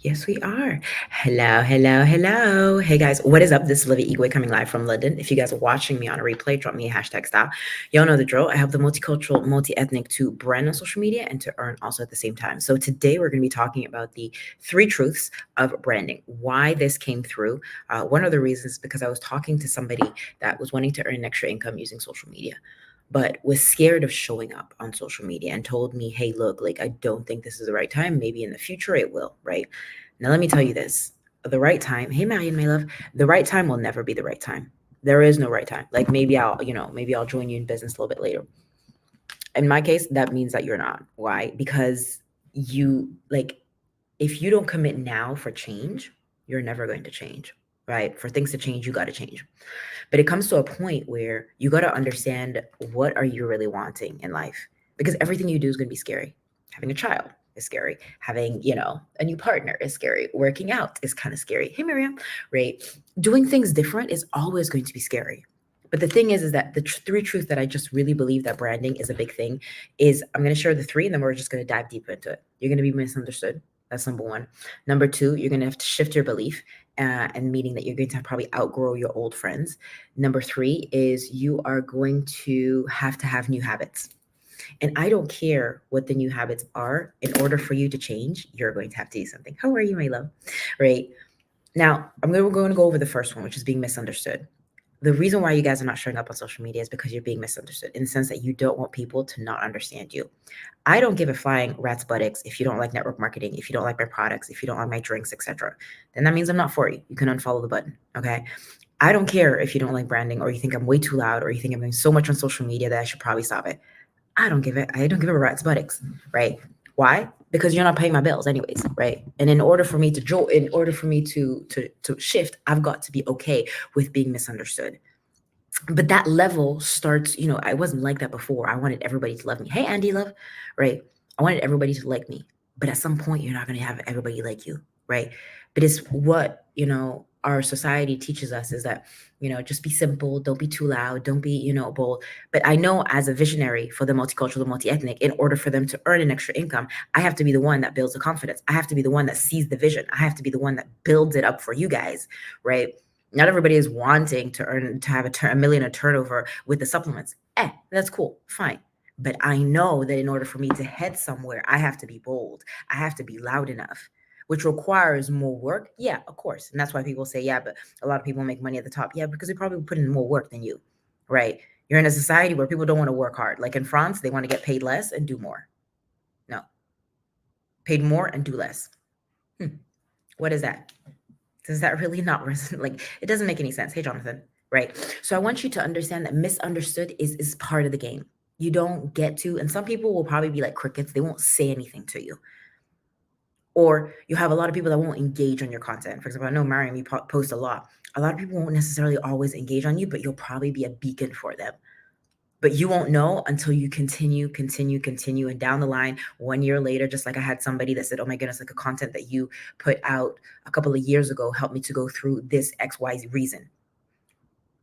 Yes, we are. Hello, hello, hello. Hey guys, what is up? This is Livy Igwe coming live from London. If you guys are watching me on a replay, drop me a hashtag style. Y'all know the drill. I have the multicultural, multi-ethnic to brand on social media and to earn also at the same time. So today we're going to be talking about the three truths of branding. Why this came through. One of the reasons is because I was talking to somebody that was wanting to earn extra income using social media, but was scared of showing up on social media and told me, hey, look, like, I don't think this is the right time. Maybe in the future it will, right? Now, let me tell you this, the right time, hey, Marion, my love, the right time will never be the right time. There is no right time. Like, maybe I'll join you in business a little bit later. In my case, that means that you're not. Why? Because like, if you don't commit now for change, you're never going to change, right? For things to change, you got to change. But it comes to a point where you got to understand, what are you really wanting in life? Because everything you do is going to be scary. Having a child is scary. Having, a new partner is scary. Working out is kind of scary. Hey, Miriam, right? Doing things different is always going to be scary. But the thing is that the three truths that I just really believe that branding is a big thing is, I'm going to share the three and then we're just going to dive deeper into it. You're going to be misunderstood. That's number one. Number two, you're going to have to shift your belief, and meaning that you're going to probably outgrow your old friends. Number three is you are going to have new habits. And I don't care what the new habits are. In order for you to change, you're going to have to do something. How are you, my love? Right. Now, we're going to go over the first one, which is being misunderstood. The reason why you guys are not showing up on social media is because you're being misunderstood, in the sense that you don't want people to not understand you. I don't give a flying rat's buttocks if you don't like network marketing, if you don't like my products, if you don't like my drinks, etc. Then that means I'm not for you. You can unfollow the button. Okay. I don't care if you don't like branding, or you think I'm way too loud, or you think I'm doing so much on social media that I should probably stop it. I don't give a rat's buttocks, right? Why? Because you're not paying my bills anyways, right? And in order for me to in order for me to shift, I've got to be okay with being misunderstood. But that level starts, I wasn't like that before. I wanted everybody to love me. Hey, Andy Love, right? I wanted everybody to like me. But at some point, you're not going to have everybody like you, right? But it's what, our society teaches us, is that, just be simple, don't be too loud, don't be, bold. But I know, as a visionary for the multicultural, the multi-ethnic, in order for them to earn an extra income, I have to be the one that builds the confidence. I have to be the one that sees the vision. I have to be the one that builds it up for you guys, right? Not everybody is wanting to have a million in turnover with the supplements. That's cool, fine. But I know that in order for me to head somewhere, I have to be bold. I have to be loud enough, which requires more work. Yeah, of course. And that's why people say, yeah, but a lot of people make money at the top. Yeah, because they probably put in more work than you, right? You're in a society where people don't want to work hard. Like in France, they want to get paid less and do more. No, paid more and do less. What is that? Does that really not resonate? Like, it doesn't make any sense. Hey, Jonathan, right? So I want you to understand that misunderstood is part of the game. You don't get to, and some people will probably be like crickets. They won't say anything to you. Or you have a lot of people that won't engage on your content. For example, I know Mariam, you post a lot. A lot of people won't necessarily always engage on you, but you'll probably be a beacon for them. But you won't know until you continue. And down the line, 1 year later, just like I had somebody that said, oh my goodness, like a content that you put out a couple of years ago helped me to go through this XY reason.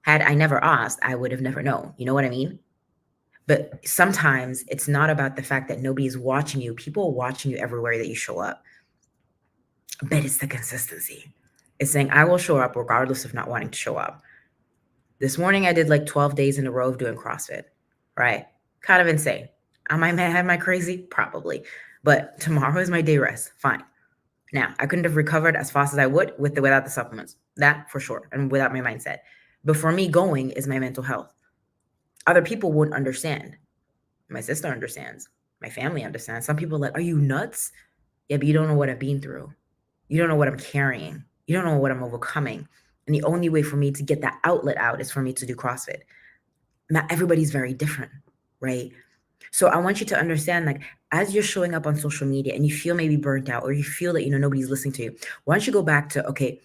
Had I never asked, I would have never known. You know what I mean? But sometimes it's not about the fact that nobody's watching you. People are watching you everywhere that you show up. But it's the consistency. It's saying, I will show up regardless of not wanting to show up. This morning, I did like 12 days in a row of doing CrossFit, right? Kind of insane. Am I crazy? Probably. But tomorrow is my day rest. Fine. Now, I couldn't have recovered as fast as I would without the supplements. That for sure. And without my mindset. But for me, going is my mental health. Other people wouldn't understand. My sister understands. My family understands. Some people are like, are you nuts? Yeah, but you don't know what I've been through. You don't know what I'm carrying. You don't know what I'm overcoming. And the only way for me to get that outlet out is for me to do CrossFit. Not everybody's very different, right? So I want you to understand, like, as you're showing up on social media and you feel maybe burnt out, or you feel that, nobody's listening to you, why don't you go back to, okay,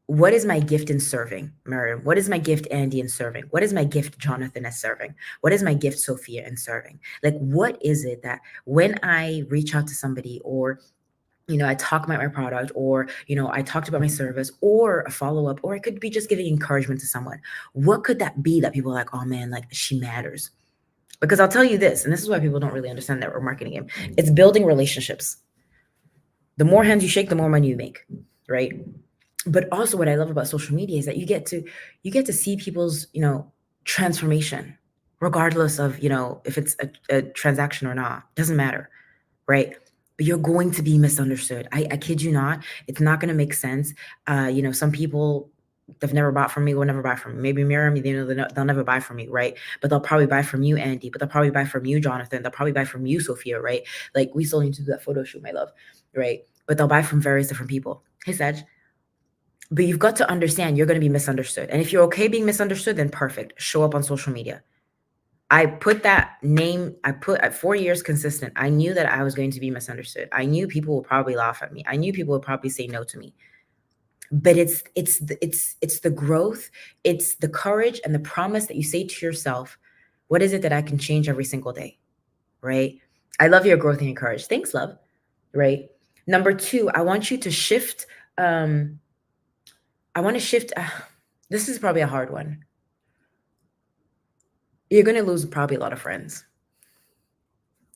what is my gift in serving, Miriam? What is my gift, Andy, in serving? What is my gift, Jonathan, as serving? What is my gift, Sophia, in serving? Like, what is it that when I reach out to somebody, or I talk about my product, or, I talked about my service, or a follow up, or it could be just giving encouragement to someone. What could that be that people are like, oh man, like, she matters? Because I'll tell you this, and this is why people don't really understand that we're marketing game. It's building relationships. The more hands you shake, the more money you make, right? But also what I love about social media is that you get to see people's, transformation, regardless of, if it's a transaction or not. Doesn't matter, right? But you're going to be misunderstood. I kid you not. It's not going to make sense. Some people they've never bought from me will never buy from me. Maybe Miriam, they'll never buy from me, right? But they'll probably buy from you, Andy. But they'll probably buy from you, Jonathan. They'll probably buy from you, Sophia, right? Like we still need to do that photo shoot, my love, right? But they'll buy from various different people. Hey, Saj. But you've got to understand you're going to be misunderstood. And if you're okay being misunderstood, then perfect. Show up on social media. I put that name, I put at 4 years consistent. I knew that I was going to be misunderstood. I knew people would probably laugh at me. I knew people would probably say no to me. But it's the growth, it's the courage and the promise that you say to yourself, what is it that I can change every single day? Right? I love your growth and your courage. Thanks, love. Right? Number 2, I want you to shift I want to shift. This is probably a hard one. You're going to lose probably a lot of friends.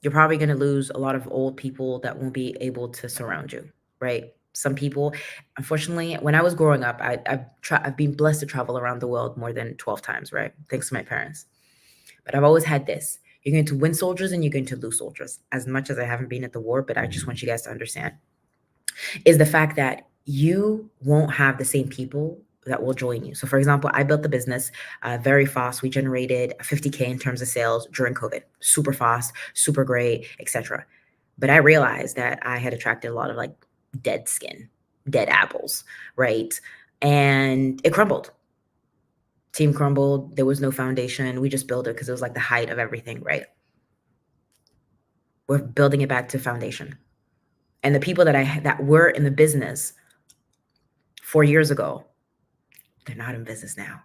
You're probably going to lose a lot of old people that won't be able to surround you, right? Some people, unfortunately, when I was growing up, I've been blessed to travel around the world more than 12 times, right? Thanks to my parents. But I've always had this. You're going to win soldiers and you're going to lose soldiers. As much as I haven't been at the war, but I just want you guys to understand, is the fact that you won't have the same people that will join you. So for example, I built the business very fast. We generated 50K in terms of sales during COVID, super fast, super great, etc. But I realized that I had attracted a lot of like dead skin, dead apples, right? And it crumbled. Team crumbled. There was no foundation. We just built it because it was like the height of everything, right? We're building it back to foundation. And the people that were in the business 4 years ago, they're not in business now.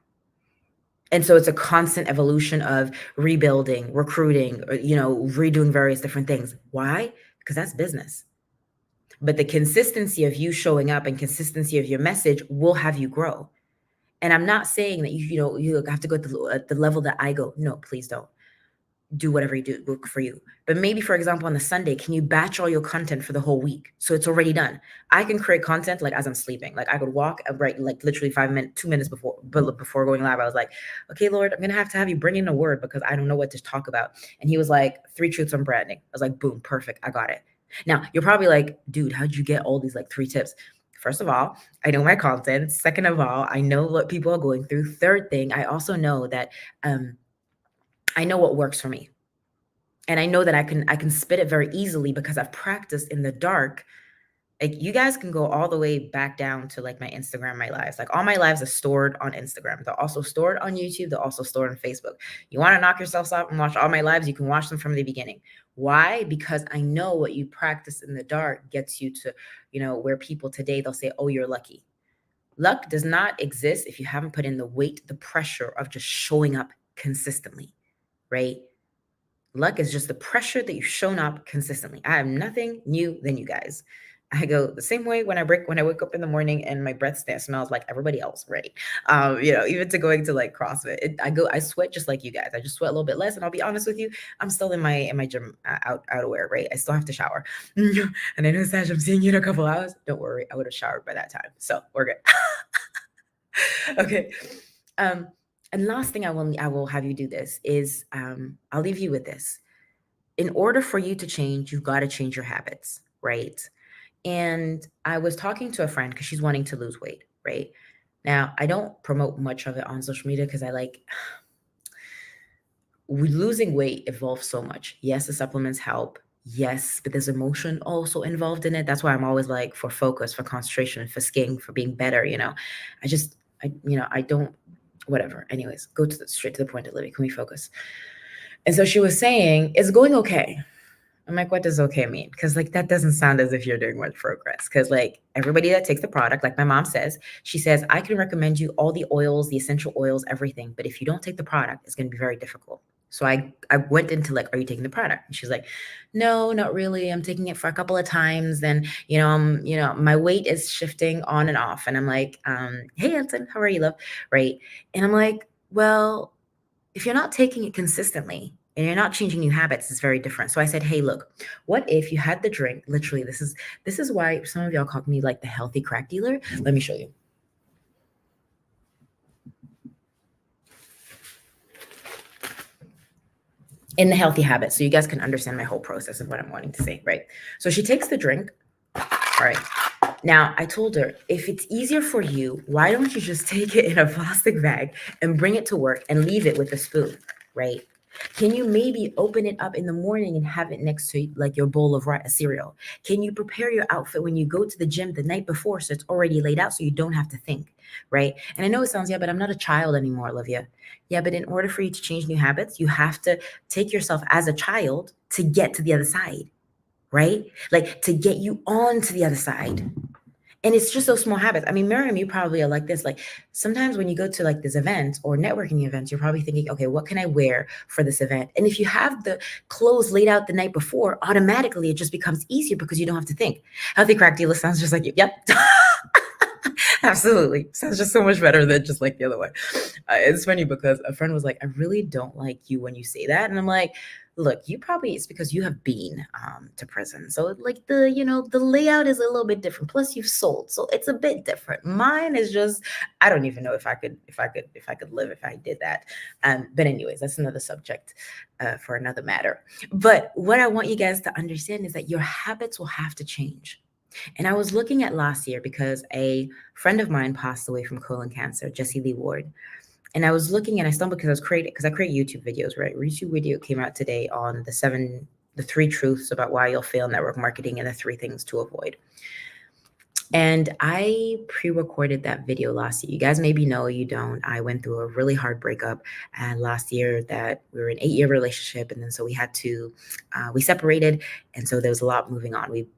And so it's a constant evolution of rebuilding, recruiting, or, redoing various different things. Why? Because that's business. But the consistency of you showing up and consistency of your message will have you grow. And I'm not saying that you have to go at the level that I go. No, please don't. Do whatever you do work for you. But maybe, for example, on the Sunday, can you batch all your content for the whole week? So it's already done. I can create content like as I'm sleeping. Like I could walk and write like literally 2 minutes before going live. I was like, okay, Lord, I'm going to have you bring in a word because I don't know what to talk about. And he was like, 3 truths on branding. I was like, boom, perfect. I got it. Now you're probably like, dude, how'd you get all these like 3 tips? First of all, I know my content. Second of all, I know what people are going through. Third thing, I also know that, I know what works for me. And I know that I can spit it very easily because I've practiced in the dark. Like you guys can go all the way back down to like my Instagram, my lives. Like all my lives are stored on Instagram. They're also stored on YouTube. They're also stored on Facebook. You want to knock yourselves out and watch all my lives, you can watch them from the beginning. Why? Because I know what you practice in the dark gets you to, where people today, they'll say, oh, you're lucky. Luck does not exist if you haven't put in the weight, the pressure of just showing up consistently, right? Luck is just the pressure that you've shown up consistently. I am nothing new than you guys. I go the same way when I wake up in the morning and my breath smells like everybody else, right? Even to going to like CrossFit, I sweat just like you guys. I just sweat a little bit less, and I'll be honest with you, I'm still in my gym outerwear, right? I still have to shower, and I know, Sash, I'm seeing you in a couple hours. Don't worry, I would have showered by that time, so we're good. Okay. And last thing I will have you do this is I'll leave you with this. In order for you to change, you've got to change your habits, right? And I was talking to a friend because she's wanting to lose weight, right? Now, I don't promote much of it on social media because I like losing weight evolves so much. Yes, the supplements help. Yes, but there's emotion also involved in it. That's why I'm always like for focus, for concentration, for skin, for being better. I don't, whatever. Anyways, straight to the point, Olivia. Can we focus? And so she was saying, it's going okay. I'm like, what does okay mean? Because like that doesn't sound as if you're doing much progress. Because like everybody that takes the product, like my mom says, she says, I can recommend you all the oils, the essential oils, everything. But if you don't take the product, it's going to be very difficult. So I went into like, are you taking the product? And she's like, no, not really. I'm taking it for a couple of times. Then, my weight is shifting on and off. And I'm like, hey, Anton, how are you, love? Right. And I'm like, well, if you're not taking it consistently, and you're not changing new habits. It's very different. So I said, hey, look, what if you had the drink? Literally, this is why some of y'all call me like the healthy crack dealer. Let me show you. In the healthy habits, so you guys can understand my whole process of what I'm wanting to say, right? So she takes the drink. All right. Now, I told her, if it's easier for you, why don't you just take it in a plastic bag and bring it to work and leave it with a spoon, right? Can you maybe open it up in the morning and have it next to like your bowl of cereal? Can you prepare your outfit when you go to the gym the night before so it's already laid out so you don't have to think, right? And I know it sounds, yeah, but I'm not a child anymore, Olivia. Yeah, but in order for you to change new habits, you have to take yourself as a child to get to the other side, right? Like to get you on to the other side. And it's just those small habits. I mean, Miriam, you probably are like this. Like sometimes when you go to like this event or networking events, you're probably thinking, okay, what can I wear for this event? And if you have the clothes laid out the night before, automatically it just becomes easier because you don't have to think. Healthy crack dealer sounds just like you. Yep. Absolutely. Sounds just so much better than just like the other one. It's funny because a friend was like, I really don't like you when you say that. And I'm like, look, it's because you have been to prison. So like the layout is a little bit different. Plus you've sold. So it's a bit different. Mine is just, I don't even know if I could live if I did that. But anyways, that's another subject for another matter. But what I want you guys to understand is that your habits will have to change. And I was looking at last year because a friend of mine passed away from colon cancer, Jesse Lee Ward. And I was looking and I stumbled because I create YouTube videos, right? YouTube video came out today on the 3 truths about why you'll fail network marketing and the 3 things to avoid. And I pre-recorded that video last year. You guys maybe know, you don't. I went through a really hard breakup and last year that we were in an 8-year relationship. And then so we separated. And so there was a lot moving on. We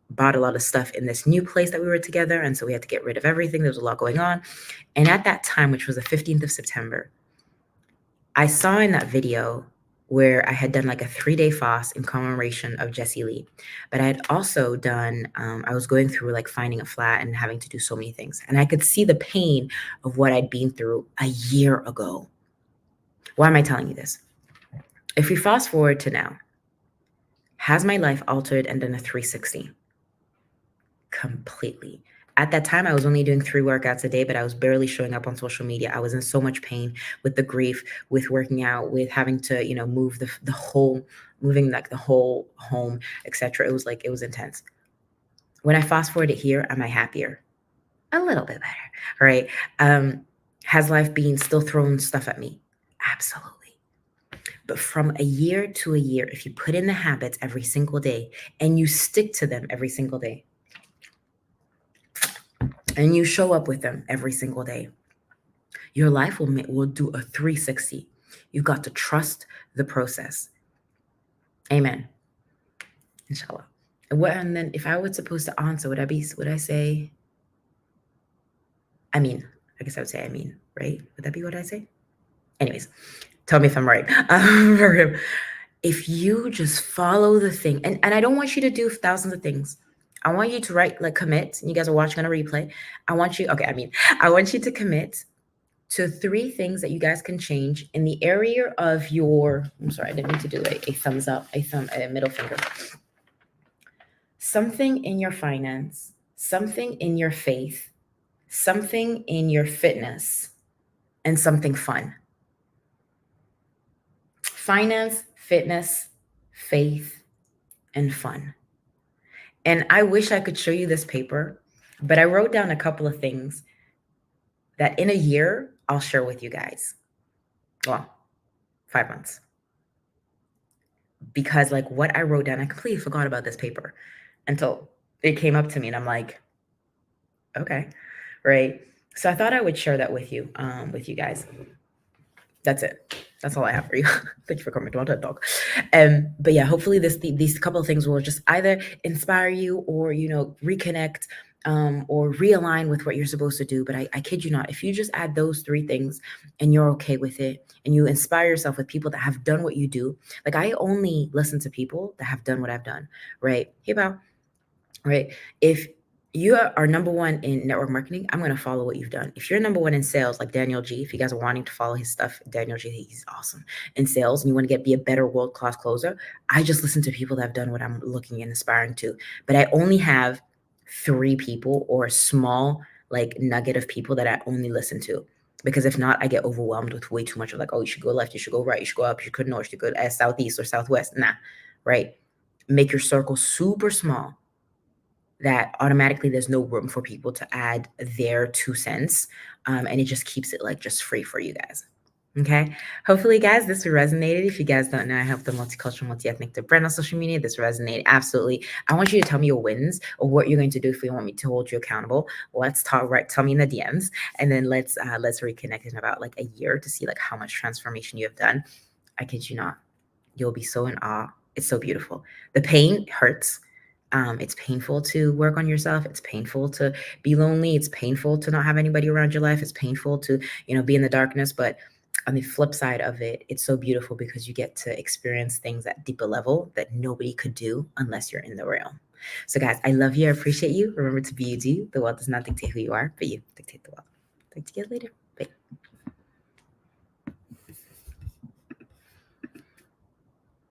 bought a lot of stuff in this new place that we were together. And so we had to get rid of everything. There was a lot going on. And at that time, which was the 15th of September, I saw in that video where I had done like a 3-day fast in commemoration of Jesse Lee. But I had also done, I was going through like finding a flat and having to do so many things. And I could see the pain of what I'd been through a year ago. Why am I telling you this? If we fast forward to now, has my life altered and done a 360? Completely. At that time, I was only doing 3 workouts a day, but I was barely showing up on social media. I was in so much pain with the grief, with working out, with having to, move moving like the whole home, etc. It was intense. When I fast forward it here, am I happier? A little bit better, right? Has life been still throwing stuff at me? Absolutely. But from a year to a year, if you put in the habits every single day and you stick to them every single day, and you show up with them every single day, your life will do a 360. You've got to trust the process. Amen. Inshallah. And then if I was supposed to answer, would I say, I guess I would say, right? Would that be what I say? Anyways, tell me if I'm right. If you just follow the thing, and I don't want you to do thousands of things. I want you to commit, and you guys are watching on a replay. I want you to commit to 3 things that you guys can change in the area of I'm sorry, I didn't mean to do a thumbs up, a middle finger. Something in your finance, something in your faith, something in your fitness, and something fun. Finance, fitness, faith, and fun. And I wish I could show you this paper, but I wrote down a couple of things that in a year, I'll share with you guys. Well, 5 months. Because like what I wrote down, I completely forgot about this paper until it came up to me and I'm like, okay, right? So I thought I would share that with you guys. That's it. That's all I have for you. Thank you for coming to my TED Talk. But yeah, hopefully these couple of things will just either inspire you or, reconnect or realign with what you're supposed to do. But I kid you not, if you just add those 3 things and you're okay with it and you inspire yourself with people that have done what you do, like I only listen to people that have done what I've done, right? Hey, Bow, right? If you are number one in network marketing, I'm going to follow what you've done. If you're number one in sales, like Daniel G, if you guys are wanting to follow his stuff, Daniel G, he's awesome in sales and you want to be a better world-class closer, I just listen to people that have done what I'm looking and aspiring to. But I only have 3 people or a small like nugget of people that I only listen to. Because if not, I get overwhelmed with way too much of like, oh, you should go left, you should go right, you should go up, you should go north, you should go southeast or southwest. Nah, right? Make your circle super small that automatically there's no room for people to add their 2 cents. And it just keeps it like just free for you guys. Okay. Hopefully, guys, this resonated. If you guys don't know, I help the multicultural, multi-ethnic to brand on social media. This resonated absolutely. I want you to tell me your wins or what you're going to do if you want me to hold you accountable. Let's talk. Right, tell me in the DMs, and then let's reconnect in about like a year to see like how much transformation you have done. I kid you not, you'll be so in awe. It's so beautiful. The pain hurts. It's painful to work on yourself. It's painful to be lonely. It's painful to not have anybody around your life. It's painful to, be in the darkness. But on the flip side of it, it's so beautiful because you get to experience things at deeper level that nobody could do unless you're in the realm. So, guys, I love you. I appreciate you. Remember to be you. The world does not dictate who you are, but you dictate the world. Talk to you guys later. Bye.